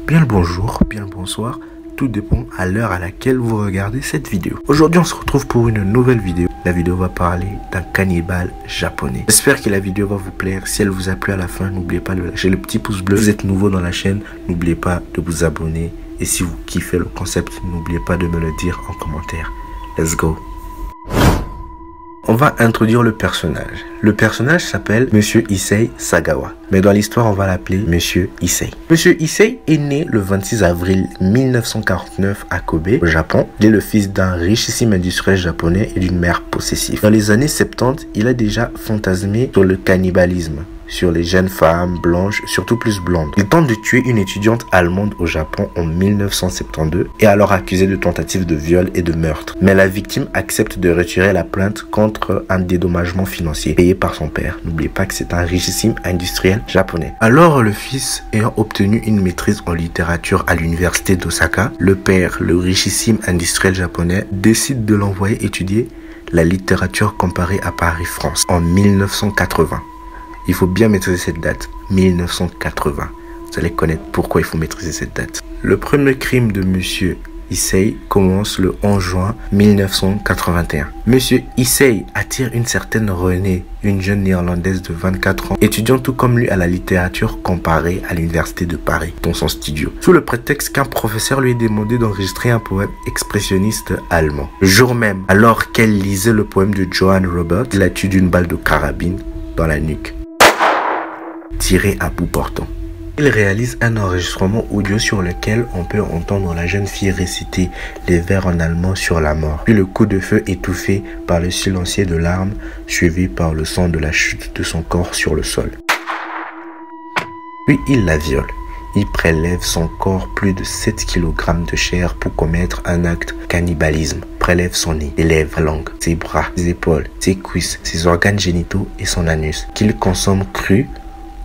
Bien le bonjour, bien le bonsoir, tout dépend à l'heure à laquelle vous regardez cette vidéo. Aujourd'hui on se retrouve pour une nouvelle vidéo. La vidéo va parler d'un cannibale japonais. J'espère que la vidéo va vous plaire. Si elle vous a plu à la fin, n'oubliez pas de lâcher le petit pouce bleu. Si vous êtes nouveau dans la chaîne, n'oubliez pas de vous abonner. Et si vous kiffez le concept, n'oubliez pas de me le dire en commentaire. Let's go! On va introduire le personnage. Le personnage s'appelle Monsieur Issei Sagawa. Mais dans l'histoire, on va l'appeler Monsieur Issei. Monsieur Issei est né le 26 avril 1949 à Kobe, au Japon. Il est le fils d'un richissime industriel japonais et d'une mère possessive. Dans les années 70, il a déjà fantasmé sur le cannibalisme, sur les jeunes femmes blanches, surtout plus blondes. Il tente de tuer une étudiante allemande au Japon en 1972 et est alors accusé de tentative de viol et de meurtre. Mais la victime accepte de retirer la plainte contre un dédommagement financier payé par son père. N'oubliez pas que c'est un richissime industriel japonais. Alors le fils ayant obtenu une maîtrise en littérature à l'université d'Osaka, le père, le richissime industriel japonais, décide de l'envoyer étudier la littérature comparée à Paris, France en 1980. Il faut bien maîtriser cette date, 1980. Vous allez connaître pourquoi il faut maîtriser cette date. Le premier crime de Monsieur Issei commence le 11 juin 1981. Monsieur Issei attire une certaine Renée, une jeune néerlandaise de 24 ans, étudiant tout comme lui à la littérature comparée à l'université de Paris, dans son studio, sous le prétexte qu'un professeur lui ait demandé d'enregistrer un poème expressionniste allemand. Le jour même, alors qu'elle lisait le poème de Johann Robert, il la tue d'une balle de carabine dans la nuque, tiré à bout portant. Il réalise un enregistrement audio sur lequel on peut entendre la jeune fille réciter les vers en allemand sur la mort, puis le coup de feu étouffé par le silencieux de larmes, suivi par le son de la chute de son corps sur le sol. Puis il la viole. Il prélève son corps plus de 7 kg de chair pour commettre un acte cannibalisme. Prélève son nez, ses lèvres, sa langue, ses bras, ses épaules, ses cuisses, ses organes génitaux et son anus, qu'il consomme cru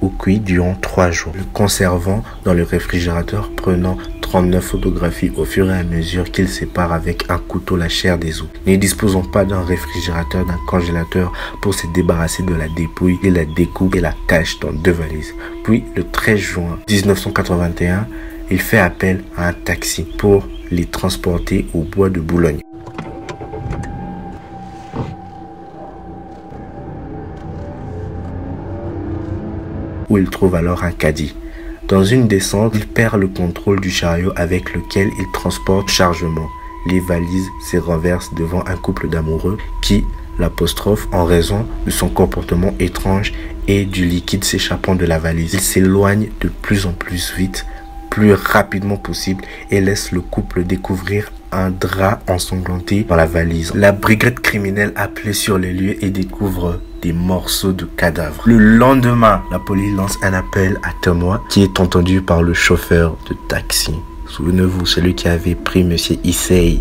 ou cuit durant 3 jours, le conservant dans le réfrigérateur, prenant 39 photographies au fur et à mesure qu'il sépare avec un couteau la chair des os. Ne disposant pas d'un réfrigérateur, d'un congélateur pour se débarrasser de la dépouille, il la découpe et la cache dans 2 valises. Puis le 13 juin 1981, il fait appel à un taxi pour les transporter au bois de Boulogne. Où il trouve alors un caddie. Dans une descente, il perd le contrôle du chariot avec lequel il transporte chargement. Les valises se renversent devant un couple d'amoureux qui l'apostrophe en raison de son comportement étrange et du liquide s'échappant de la valise. Il s'éloigne de plus en plus vite, plus rapidement possible, et laisse le couple découvrir un drap ensanglanté dans la valise. La brigade criminelle appelée sur les lieux et découvre des morceaux de cadavres. Le lendemain, la police lance un appel à témoins qui est entendu par le chauffeur de taxi. Souvenez-vous, celui qui avait pris Monsieur Issei.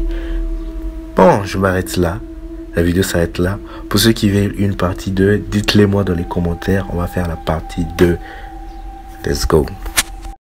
Bon, je m'arrête là. La vidéo s'arrête là. Pour ceux qui veulent une partie 2, dites-les moi dans les commentaires. On va faire la partie 2. Let's go.